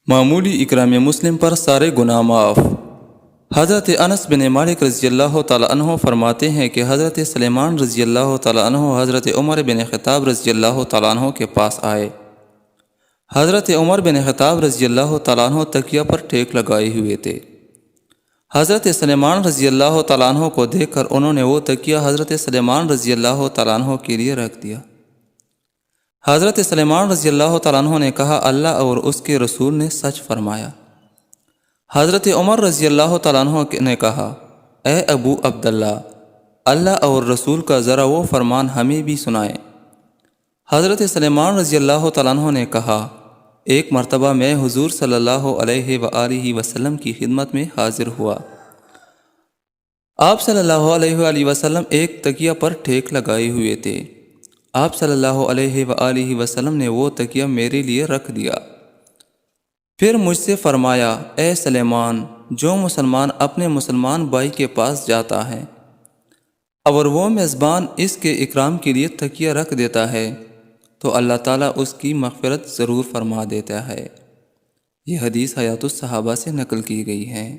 معمولی اکرام مسلم پر سارے گناہ معاف۔ حضرت انس بن مالک رضی اللہ تعالیٰ عنہ فرماتے ہیں کہ حضرت سلیمان رضی اللہ تعالیٰ عنہ حضرت عمر بن خطاب رضی اللہ تعالیٰ عنہ کے پاس آئے۔ حضرت عمر بن خطاب رضی اللہ تعالیٰ عنہ تکیہ پر ٹیک لگائے ہوئے تھے۔ حضرت سلیمان رضی اللہ تعالیٰ عنہ کو دیکھ کر انہوں نے وہ تکیہ حضرت سلیمان رضی اللہ تعالیٰ عنہ کے لیے رکھ دیا۔ حضرت سلیمان رضی اللہ تعالیٰ عنہ نے کہا، اللہ اور اس کے رسول نے سچ فرمایا۔ حضرت عمر رضی اللہ تعالیٰ عنہ نے کہا، اے ابو عبداللہ، اللہ اور رسول کا ذرا وہ فرمان ہمیں بھی سنائیں۔ حضرت سلیمان رضی اللہ تعالیٰ عنہ نے کہا، ایک مرتبہ میں حضور صلی اللہ علیہ وآلہ وسلم کی خدمت میں حاضر ہوا۔ آپ صلی اللہ علیہ وآلہ وسلم ایک تکیہ پر ٹیک لگائے ہوئے تھے۔ آپ صلی اللہ علیہ وآلہ وسلم نے وہ تکیہ میرے لیے رکھ دیا۔ پھر مجھ سے فرمایا، اے سلیمان، جو مسلمان اپنے مسلمان بھائی کے پاس جاتا ہے اور وہ میزبان اس کے اکرام کے لیے تکیہ رکھ دیتا ہے تو اللہ تعالیٰ اس کی مغفرت ضرور فرما دیتا ہے۔ یہ حدیث حیات الصحابہ سے نقل کی گئی ہے۔